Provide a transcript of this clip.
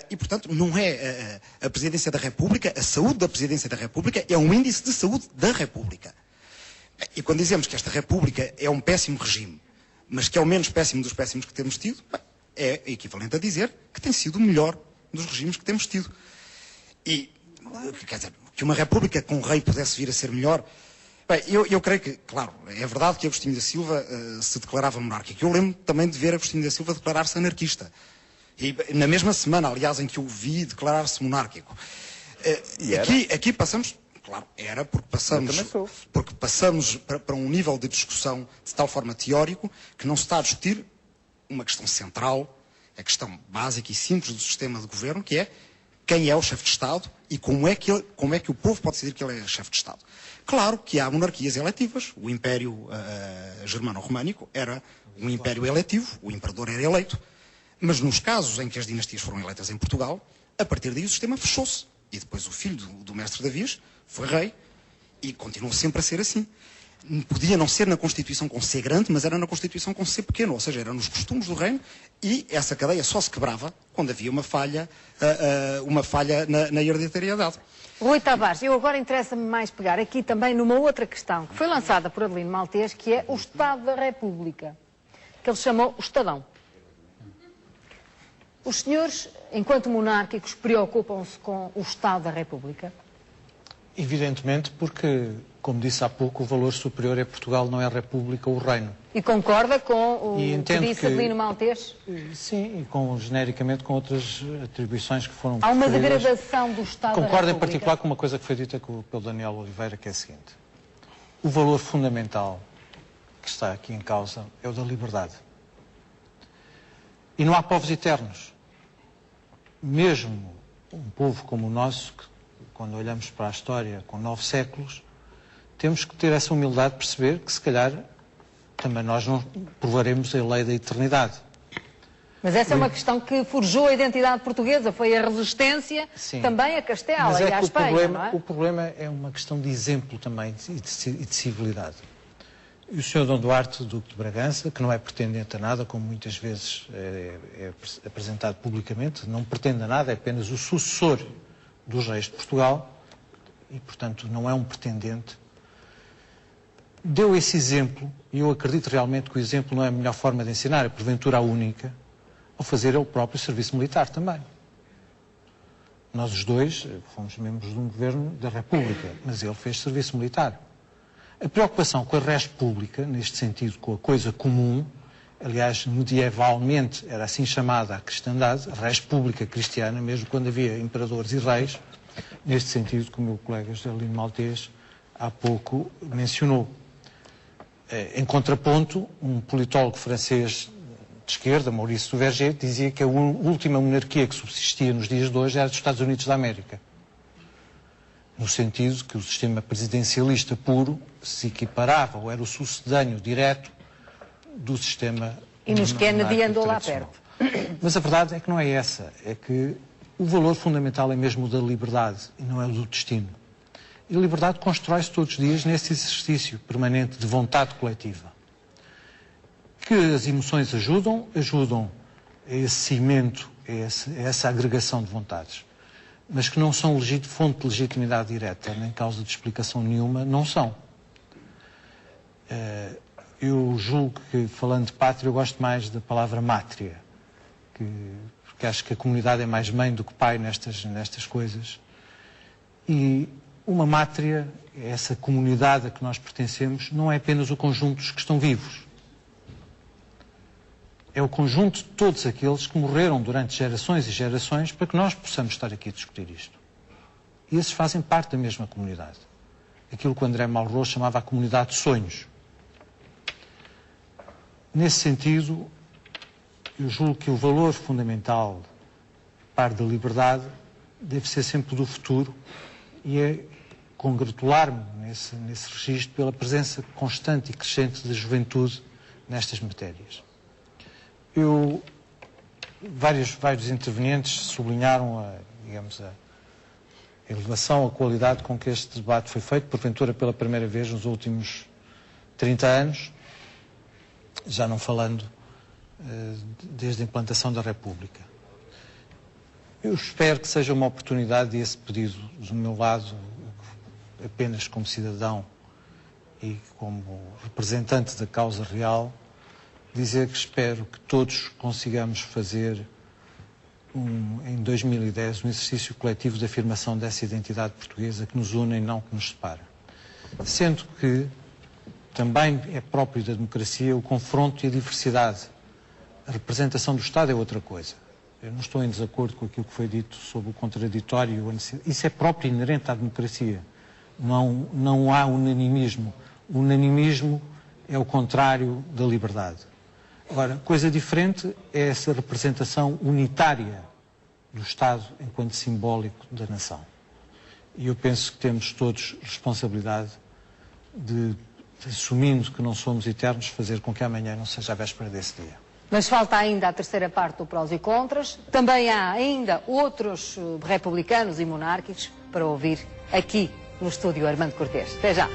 E, portanto, não é a Presidência da República, a saúde da Presidência da República é um índice de saúde da República. E quando dizemos que esta República é um péssimo regime, mas que é o menos péssimo dos péssimos que temos tido, é equivalente a dizer que tem sido o melhor dos regimes que temos tido. E, quer dizer, que uma República com um rei pudesse vir a ser melhor... Bem, eu creio que, claro, é verdade que Agostinho da Silva se declarava monárquico. Eu lembro também de ver Agostinho da Silva declarar-se anarquista. E na mesma semana, aliás, em que o vi declarar-se monárquico. Aqui passamos, claro, era porque passamos para um nível de discussão de tal forma teórico que não se está a discutir uma questão central, a questão básica e simples do sistema de governo, que é quem é o chefe de Estado e como é que o povo pode decidir que ele é chefe de Estado. Claro que há monarquias eletivas. O Império Germano-Românico era um império eletivo, o imperador era eleito. Mas nos casos em que as dinastias foram eleitas em Portugal, a partir daí o sistema fechou-se. E depois o filho do mestre Davies foi rei e continuou sempre a ser assim. Podia não ser na Constituição com C grande, mas era na Constituição com C pequeno, ou seja, era nos costumes do reino, e essa cadeia só se quebrava quando havia uma falha na hereditariedade. Rui Tavares, eu agora interessa-me mais pegar aqui também numa outra questão que foi lançada por Adelino Maltês, que é o Estado da República, que ele chamou o Estadão. Os senhores, enquanto monárquicos, preocupam-se com o Estado da República? Evidentemente, porque, como disse há pouco, o valor superior é Portugal, não é a República ou o Reino. E concorda com o que disse Adelino Maltês? Sim, e genericamente com outras atribuições que foram... Há uma degradação do Estado da República? Concordo em particular com uma coisa que foi dita pelo Daniel Oliveira, que é a seguinte. O valor fundamental que está aqui em causa é o da liberdade. E não há povos eternos. Mesmo um povo como o nosso, que, quando olhamos para a história com 9 séculos, temos que ter essa humildade de perceber que, se calhar, também nós não provaremos a lei da eternidade. Mas essa é uma questão que forjou a identidade portuguesa, foi a resistência. Sim. Também a Castela e à Espanha, não é? O problema é uma questão de exemplo também e de civilidade. E o Sr. Dom Duarte, Duque de Bragança, que não é pretendente a nada, como muitas vezes é apresentado publicamente, não pretende a nada, é apenas o sucessor dos reis de Portugal e, portanto, não é um pretendente. Deu esse exemplo, e eu acredito realmente que o exemplo não é a melhor forma de ensinar, é porventura a única, ao fazer ele próprio serviço militar também. Nós os dois fomos membros de um governo da República, mas ele fez serviço militar. A preocupação com a res pública, neste sentido, com a coisa comum, aliás, medievalmente era assim chamada a cristandade, a res pública cristiana, mesmo quando havia imperadores e reis, neste sentido que o meu colega José Lino Maltês há pouco mencionou. Em contraponto, um politólogo francês de esquerda, Maurice Duverger, dizia que a última monarquia que subsistia nos dias de hoje era dos Estados Unidos da América. No sentido que o sistema presidencialista puro se equiparava, ou era o sucedâneo direto do sistema... E nos Kennedy andou lá perto. Mas a verdade é que não é essa, é que o valor fundamental é mesmo o da liberdade e não é o do destino. E a liberdade constrói-se todos os dias nesse exercício permanente de vontade coletiva. Que as emoções ajudam a esse cimento, a essa agregação de vontades. Mas que não são fonte de legitimidade direta, nem causa de explicação nenhuma, não são. Eu julgo que, falando de pátria, eu gosto mais da palavra mátria, porque acho que a comunidade é mais mãe do que pai nestas coisas. E uma mátria, essa comunidade a que nós pertencemos, não é apenas o conjunto dos que estão vivos. É o conjunto de todos aqueles que morreram durante gerações e gerações para que nós possamos estar aqui a discutir isto. E esses fazem parte da mesma comunidade. Aquilo que o André Malraux chamava a comunidade de sonhos. Nesse sentido, eu julgo que o valor fundamental, par da liberdade, deve ser sempre do futuro e é congratular-me nesse registro pela presença constante e crescente da juventude nestas matérias. Vários intervenientes sublinharam a elevação, a qualidade com que este debate foi feito, porventura pela primeira vez nos últimos 30 anos, já não falando desde a implantação da República. Eu espero que seja uma oportunidade, e esse pedido do meu lado, apenas como cidadão e como representante da causa real, dizer que espero que todos consigamos fazer em 2010 um exercício coletivo de afirmação dessa identidade portuguesa que nos une e não que nos separa. Sendo que também é próprio da democracia o confronto e a diversidade. A representação do Estado é outra coisa. Eu não estou em desacordo com aquilo que foi dito sobre o contraditório. Isso é próprio e inerente à democracia. Não há unanimismo. O unanimismo é o contrário da liberdade. Agora, coisa diferente é essa representação unitária do Estado enquanto simbólico da nação. E eu penso que temos todos responsabilidade de, assumindo que não somos eternos, fazer com que amanhã não seja a véspera desse dia. Mas falta ainda a terceira parte do prós e contras. Também há ainda outros republicanos e monárquicos para ouvir aqui no estúdio Armando Cortês. Até já.